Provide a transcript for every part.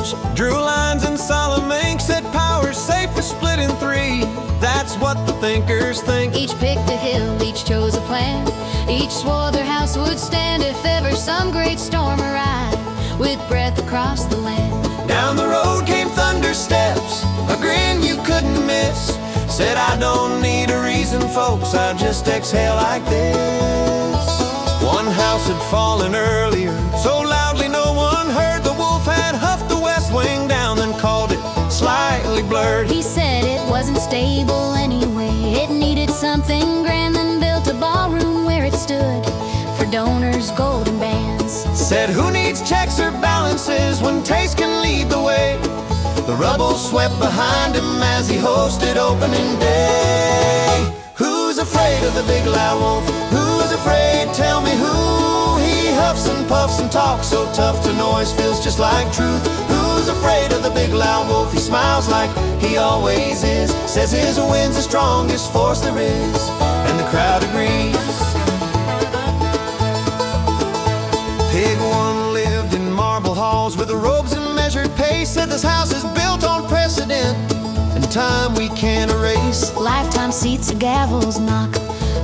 steps, drew lines in solemn ink, said power's safe to split in three. That's what the thinkers think. Each picked a hill, each chose a plan. Each swore their house would stand if ever some great storm arrived, with breath across the land. Down the road came thunder steps, a grin you couldn't miss. Said I don't need a reason, folks, I just exhale like this. One house had fallen earlier, so loudly no one heard. The wolf had huffed the west wing down, then called it slightly blurred. He said it wasn't stable anyway. It needed something grand, then built a ballroom where it stood for donors, golden bands. Said who needs checks or balances when taste can lead the way? The rubble swept behind him as he hosted opening day. Who's afraid of the big loud wolf? Who's afraid? Tell me who. He huffs and puffs and talks so tough to noise, feels just like truth. Who's afraid of the big loud wolf? He smiles like he always is, says his wind's the strongest force there is, and the crowd agrees. Pig one lived in marble halls with the robes and measured pace. Said this house is built on precedent and time we can't erase. Lifetime seats, a gavel's knock,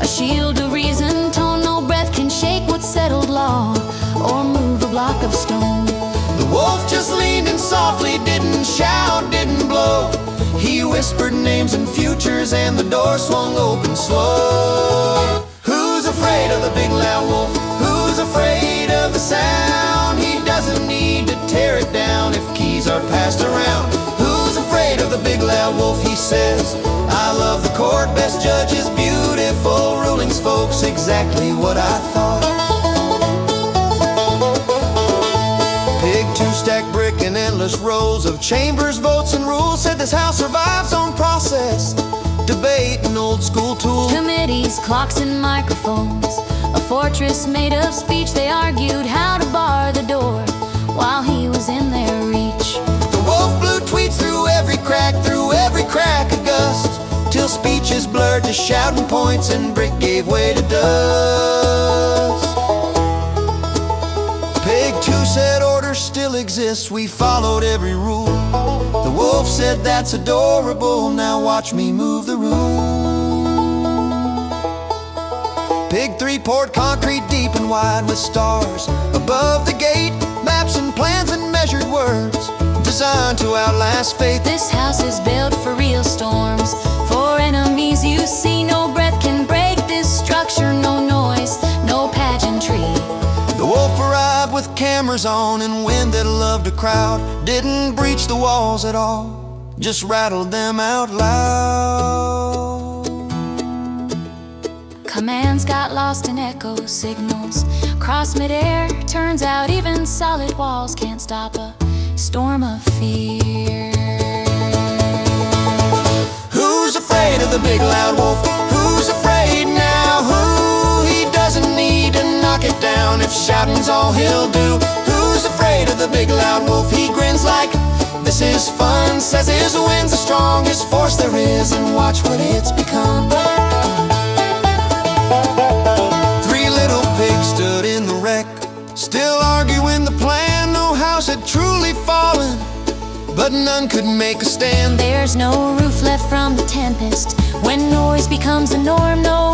a shield of reason tone. No breath can shake what's settled law or move a block of stone. The wolf just leaned in softly, didn't shout, didn't blow. He whispered names and futures and the door swung open slow. Who's afraid of the big loud wolf? Who's afraid of the sound? He doesn't need to tear it down if keys are passed around. Who's afraid of the big loud wolf? He says, I love the court, best judges, beautiful rulings, folks, exactly what I thought. Pig two-stack brick and endless rows of chambers, votes and rules. Said this house survives on process, debate and old school tools. Committees, clocks and microphones, a fortress made of speech. They argued how to bar the door while he was in their reach. The wolf blew tweets through every crack a gust, till speech is blurred to shouting points and brick gave way to dust. Pig 2 said order still exists, we followed every rule. The wolf said that's adorable, now watch me move the room. Pig 3 poured concrete deep and wide with stars above the gate, maps and plans and measured words designed to outlast faith. This house is built for real storms, for enemies you see. No breath can break this structure, no noise, no pageantry. The wolf arrived with cameras on and wind that loved a crowd. Didn't breach the walls at all, just rattled them out loud. Commands got lost in echo signals, crossed midair. Turns out even solid walls can't stop a storm of fear. Who's afraid of the big loud wolf? Who's afraid now? Who? He doesn't need to knock it down if shouting's all he'll do. Who's afraid of the big loud wolf? He grins like this is fun, says his wind's the strongest force there is, and watch what it's become. 3 little pigs stood in the wreck, still arguing the plan. No house had truly fallen, but none could make a stand. There's no roof left from the tempest when noise becomes the norm. No